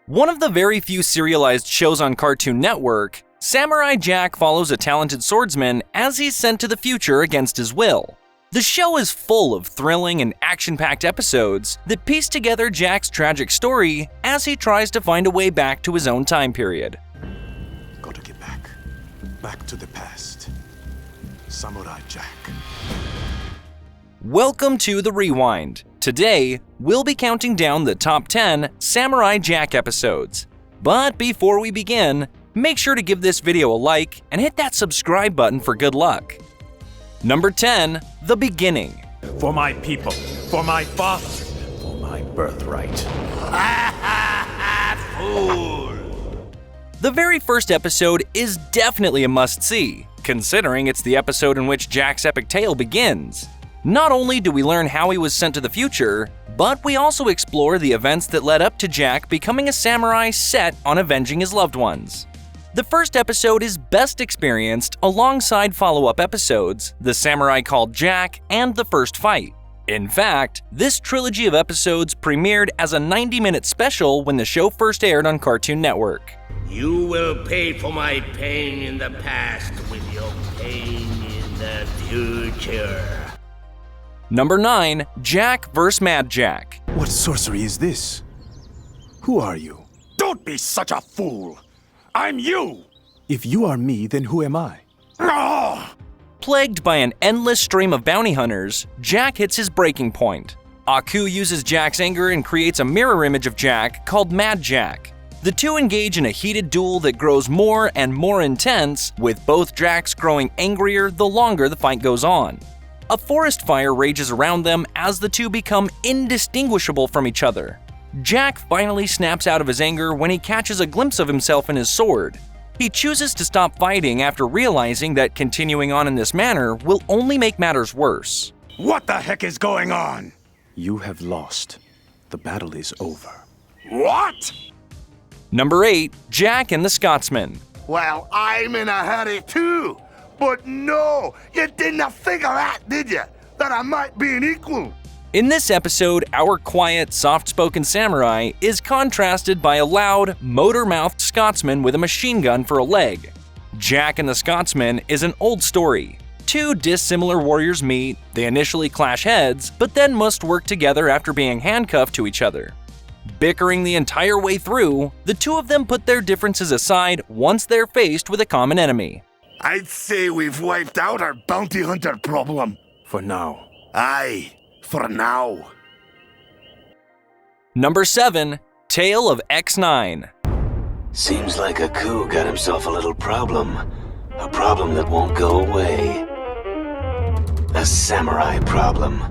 One of the very few serialized shows on Cartoon Network, Samurai Jack follows a talented swordsman as he's sent to the future against his will. The show is full of thrilling and action-packed episodes that piece together Jack's tragic story as he tries to find a way back to his own time period. Gotta get back to the past. Samurai Jack. Welcome to The Rewind. Today, we'll be counting down the top 10 Samurai Jack episodes. But before we begin, make sure to give this video a like and hit that subscribe button for good luck. Number 10. The Beginning. For my people, for my father, for my birthright. Fool! The very first episode is definitely a must-see, considering it's the episode in which Jack's epic tale begins. Not only do we learn how he was sent to the future, but we also explore the events that led up to Jack becoming a samurai set on avenging his loved ones. The first episode is best experienced alongside follow-up episodes, The Samurai Called Jack and The First Fight. In fact, this trilogy of episodes premiered as a 90-minute special when the show first aired on Cartoon Network. You will pay for my pain in the past with your pain in the future. Number 9. Jack vs. Mad Jack. What sorcery is this? Who are you? Don't be such a fool! I'm you! If you are me, then who am I? Ah! Plagued by an endless stream of bounty hunters, Jack hits his breaking point. Aku uses Jack's anger and creates a mirror image of Jack called Mad Jack. The two engage in a heated duel that grows more and more intense, with both Jacks growing angrier the longer the fight goes on. A forest fire rages around them as the two become indistinguishable from each other. Jack finally snaps out of his anger when he catches a glimpse of himself in his sword. He chooses to stop fighting after realizing that continuing on in this manner will only make matters worse. What the heck is going on? You have lost. The battle is over. What? Number 8. Jack and the Scotsman. Well, I'm in a hurry too. But no, you didn't figure out, did you? That I might be an equal. In this episode, our quiet, soft-spoken samurai is contrasted by a loud, motor-mouthed Scotsman with a machine gun for a leg. Jack and the Scotsman is an old story. Two dissimilar warriors meet, they initially clash heads, but then must work together after being handcuffed to each other. Bickering the entire way through, the two of them put their differences aside once they're faced with a common enemy. I'd say we've wiped out our bounty hunter problem. For now. Aye, for now. Number 7. Tale of X9. Seems like Aku got himself a little problem. A problem that won't go away. A samurai problem.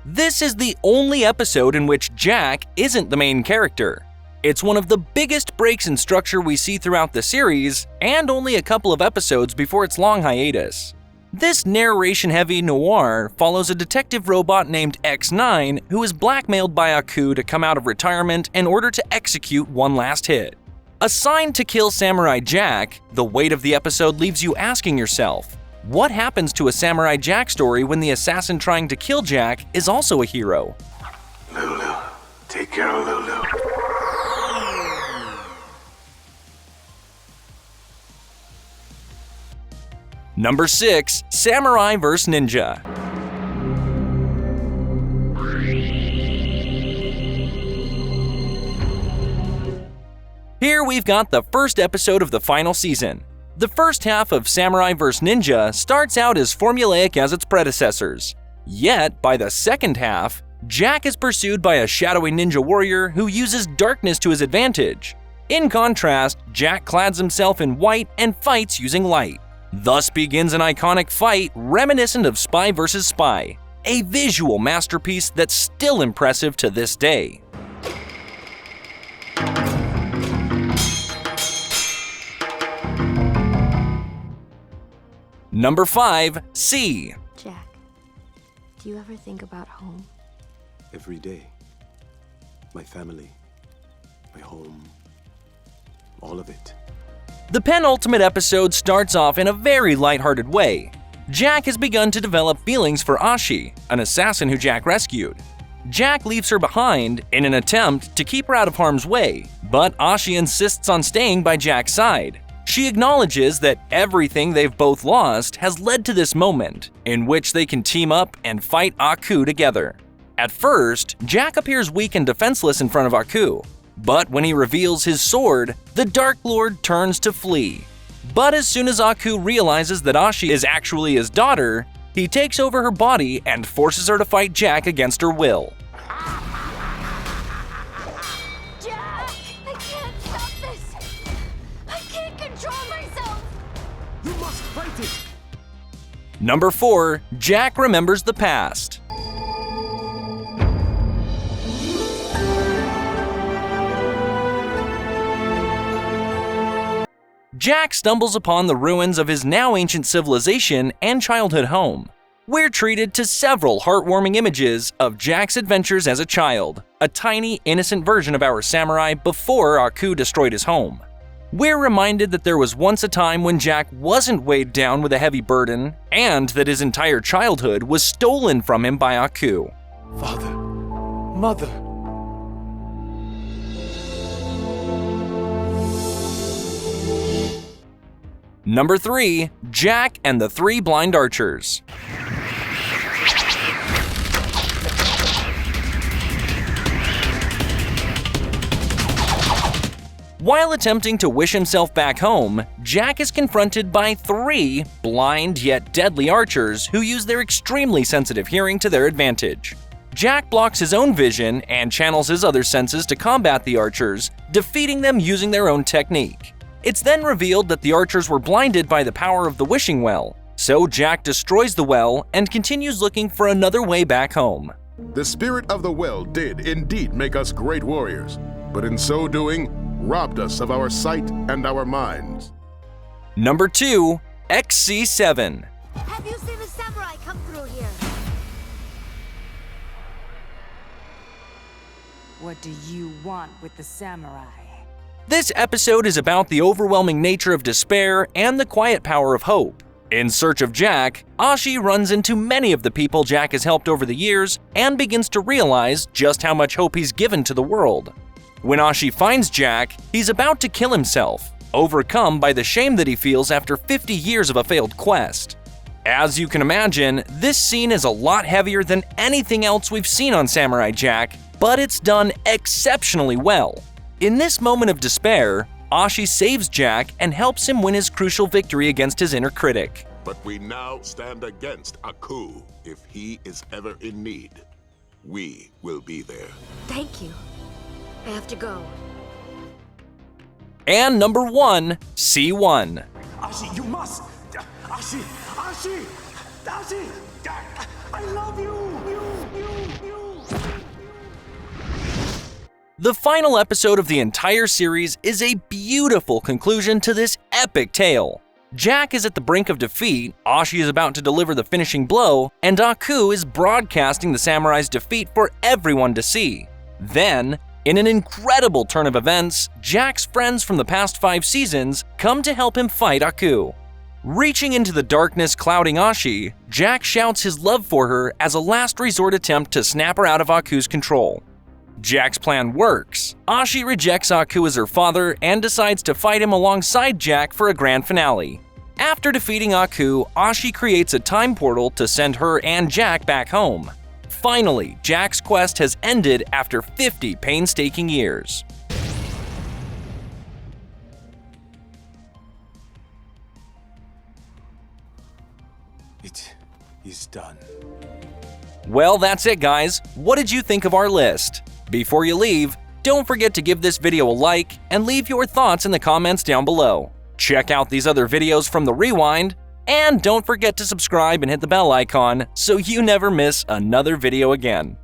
This is the only episode in which Jack isn't the main character. It's one of the biggest breaks in structure we see throughout the series, and only a couple of episodes before its long hiatus. This narration-heavy noir follows a detective robot named X9 who is blackmailed by Aku to come out of retirement in order to execute one last hit. Assigned to kill Samurai Jack, the weight of the episode leaves you asking yourself, what happens to a Samurai Jack story when the assassin trying to kill Jack is also a hero? Lulu, take care of Lulu. Number 6. Samurai vs. Ninja. Here we've got the first episode of the final season. The first half of Samurai vs. Ninja starts out as formulaic as its predecessors. Yet, by the second half, Jack is pursued by a shadowy ninja warrior who uses darkness to his advantage. In contrast, Jack clads himself in white and fights using light. Thus begins an iconic fight reminiscent of Spy vs. Spy, a visual masterpiece that's still impressive to this day. Number 5. C. Jack, do you ever think about home? Every day. My family. My home. All of it. The penultimate episode starts off in a very lighthearted way. Jack has begun to develop feelings for Ashi, an assassin who Jack rescued. Jack leaves her behind in an attempt to keep her out of harm's way, but Ashi insists on staying by Jack's side. She acknowledges that everything they've both lost has led to this moment, in which they can team up and fight Aku together. At first, Jack appears weak and defenseless in front of Aku, but when he reveals his sword, the Dark Lord turns to flee. But as soon as Aku realizes that Ashi is actually his daughter, he takes over her body and forces her to fight Jack against her will. Jack! I can't stop this! I can't control myself! You must fight it! Number 4. Jack remembers the past. Jack stumbles upon the ruins of his now ancient civilization and childhood home. We're treated to several heartwarming images of Jack's adventures as a child, a tiny, innocent version of our samurai before Aku destroyed his home. We're reminded that there was once a time when Jack wasn't weighed down with a heavy burden, and that his entire childhood was stolen from him by Aku. Father, Mother. Number 3. Jack and the 3 Blind Archers. While attempting to wish himself back home, Jack is confronted by 3 blind yet deadly archers who use their extremely sensitive hearing to their advantage. Jack blocks his own vision and channels his other senses to combat the archers, defeating them using their own technique. It's then revealed that the archers were blinded by the power of the wishing well, so Jack destroys the well and continues looking for another way back home. The spirit of the well did indeed make us great warriors, but in so doing, robbed us of our sight and our minds. Number 2. XC7. Have you seen a samurai come through here? What do you want with the samurai? This episode is about the overwhelming nature of despair and the quiet power of hope. In search of Jack, Ashi runs into many of the people Jack has helped over the years and begins to realize just how much hope he's given to the world. When Ashi finds Jack, he's about to kill himself, overcome by the shame that he feels after 50 years of a failed quest. As you can imagine, this scene is a lot heavier than anything else we've seen on Samurai Jack, but it's done exceptionally well. In this moment of despair, Ashi saves Jack and helps him win his crucial victory against his inner critic. But we now stand against Aku. If he is ever in need, we will be there. Thank you. I have to go. And number 1, C1. Ashi, you must! Ashi! Ashi! Ashi! I love you! The final episode of the entire series is a beautiful conclusion to this epic tale. Jack is at the brink of defeat, Ashi is about to deliver the finishing blow, and Aku is broadcasting the samurai's defeat for everyone to see. Then, in an incredible turn of events, Jack's friends from the past 5 seasons come to help him fight Aku. Reaching into the darkness clouding Ashi, Jack shouts his love for her as a last resort attempt to snap her out of Aku's control. Jack's plan works. Ashi rejects Aku as her father and decides to fight him alongside Jack for a grand finale. After defeating Aku, Ashi creates a time portal to send her and Jack back home. Finally, Jack's quest has ended after 50 painstaking years. It is done. Well, that's it, guys. What did you think of our list? Before you leave, don't forget to give this video a like and leave your thoughts in the comments down below. Check out these other videos from the Rewind, and don't forget to subscribe and hit the bell icon so you never miss another video again.